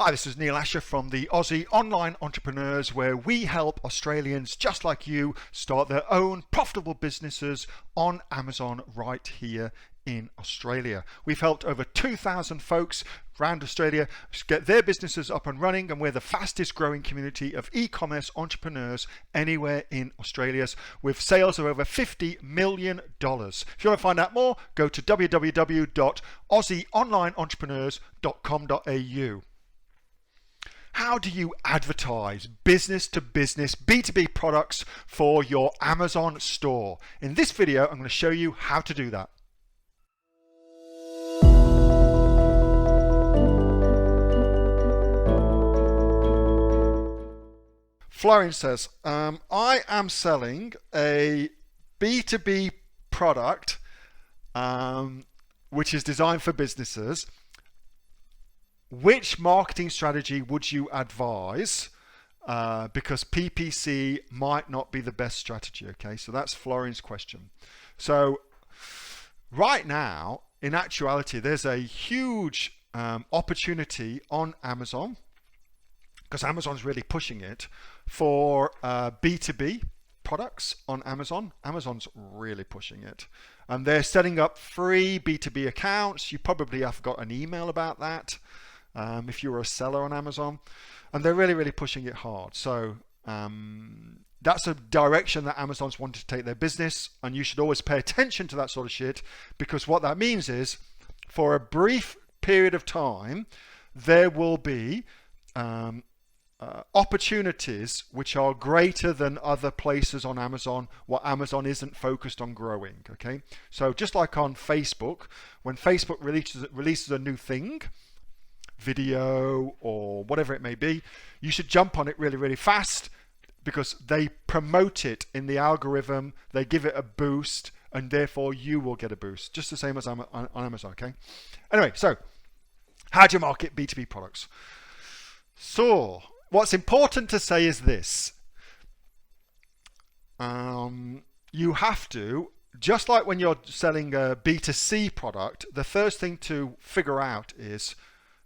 Hi, this is Neil-Asher from the Aussie Online Entrepreneurs, where we help Australians just like you start their own profitable businesses on Amazon right here in Australia. We've helped over 2,000 folks around Australia get their businesses up and running, and we're the fastest growing community of e-commerce entrepreneurs anywhere in Australia, with sales of over $50 million. If you want to find out more, go to www.aussieonlineentrepreneurs.com.au. How do you advertise business to business B2B products for your Amazon store? In this video, I'm going to show you how to do that. Florian says, I am selling a B2B product which is designed for businesses. Which marketing strategy would you advise? Because PPC might not be the best strategy. Okay, so that's Florian's question. So right now, in actuality, there's a huge opportunity on Amazon, because Amazon's really pushing it, for B2B products on Amazon. Amazon's really pushing it. And they're setting up free B2B accounts. You probably have got an email about that. If you're a seller on Amazon, and they're really pushing it hard. So that's a direction that Amazon's wanted to take their business, and you should always pay attention to that sort of shit, because what that means is, for a brief period of time, there will be opportunities which are greater than other places on Amazon, what Amazon isn't focused on growing. Okay, so just like on Facebook, when Facebook releases a new thing, video or whatever it may be, you should jump on it really fast, because they promote it in the algorithm, they give it a boost, and therefore you will get a boost, just the same as on Amazon. Okay, anyway, so how do you market B2B products? So what's important to say is this: you have to, just like when you're selling a B2C product, the first thing to figure out is,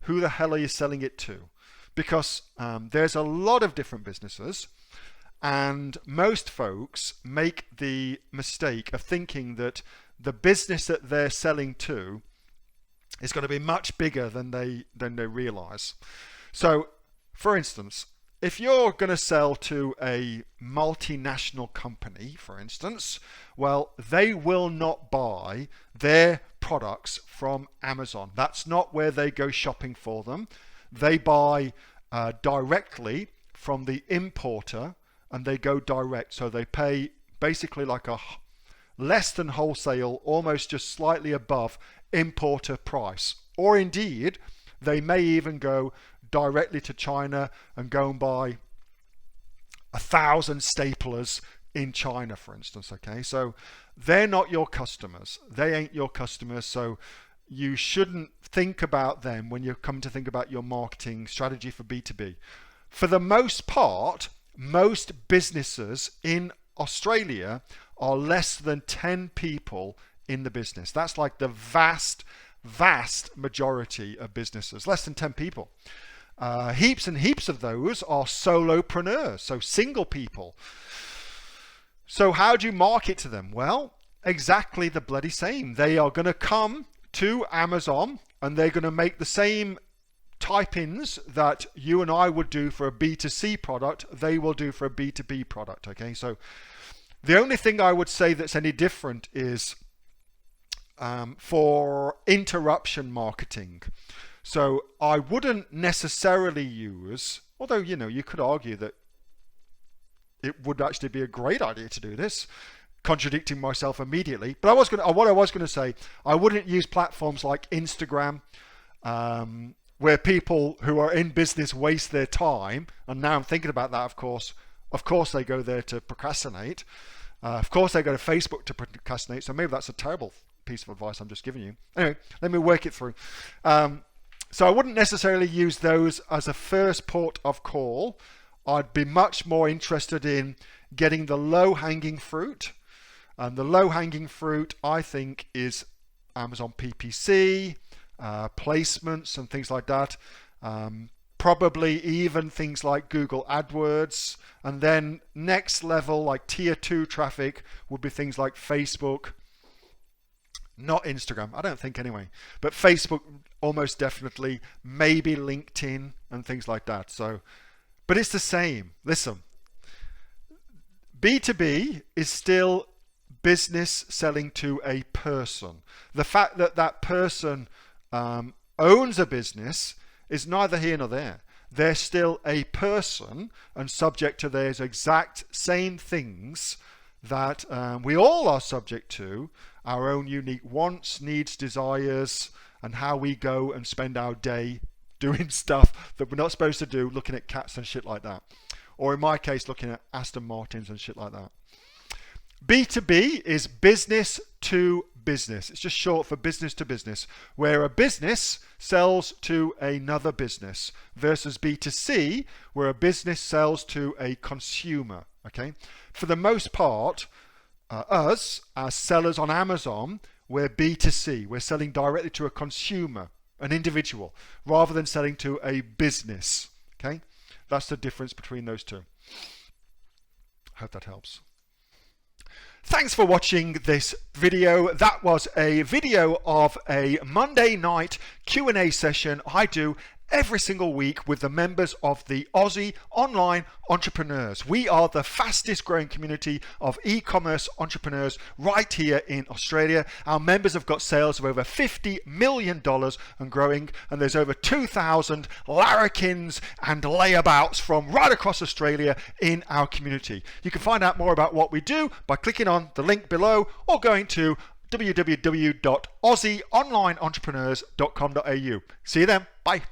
who the hell are you selling it to? Because there's a lot of different businesses, and most folks make the mistake of thinking that the business that they're selling to is going to be much bigger than they realize. So, for instance, if you're going to sell to a multinational company, for instance, well, they will not buy their products from Amazon. That's not where they go shopping for them. They buy directly from the importer, and they go direct. So they pay basically like a less than wholesale, almost just slightly above importer price. Or indeed, they may even go directly to China and go and buy 1,000 staplers in China, for instance. Okay, so they're not your customers. They ain't your customers. So you shouldn't think about them when you come to think about your marketing strategy for B2B. For the most part, most businesses in Australia are less than 10 people in the business. That's like the vast majority of businesses, less than 10 people. Heaps and heaps of those are solopreneurs, so single people. So how do you market to them? Well, exactly the bloody same. They are going to come to Amazon, and they're going to make the same type-ins that you and I would do for a B2C product, they will do for a B2B product. Okay, so the only thing I would say that's any different is for interruption marketing. So I wouldn't necessarily use, although you could argue that it would actually be a great idea to do this, contradicting myself immediately. But what I was going to say, I wouldn't use platforms like Instagram, where people who are in business waste their time. And now I'm thinking about that, of course they go there to procrastinate. Of course they go to Facebook to procrastinate. So maybe that's a terrible piece of advice I'm just giving you. Anyway, let me work it through. So I wouldn't necessarily use those as a first port of call. I'd be much more interested in getting the low-hanging fruit. And the low-hanging fruit, I think, is Amazon PPC, placements and things like that. probably even things like Google AdWords, and then next level, like tier 2 traffic, would be things like Facebook, not Instagram, I don't think anyway, but Facebook almost definitely, maybe LinkedIn and things like that. So, but it's the same. Listen, B2B is still business selling to a person. The fact that that person owns a business is neither here nor there. They're still a person and subject to those exact same things that we all are subject to, our own unique wants, needs, desires, and how we go and spend our day doing stuff that we're not supposed to do, looking at cats and shit like that. Or in my case, looking at Aston Martins and shit like that. B2B is business to business. It's just short for business to business, where a business sells to another business, versus B2C, where a business sells to a consumer. Okay, for the most part, us as sellers on Amazon, we're B2C. We're selling directly to a consumer, an individual, rather than selling to a business. Okay, that's the difference between those two. Hope that helps. Thanks for watching this video. That was a video of a Monday night Q&A session I do every single week with the members of the Aussie Online Entrepreneurs. We are the fastest growing community of e-commerce entrepreneurs right here in Australia. Our members have got sales of over $50 million and growing, and there's over 2,000 larrikins and layabouts from right across Australia in our community. You can find out more about what we do by clicking on the link below or going to www.aussieonlineentrepreneurs.com.au. See you then. Bye.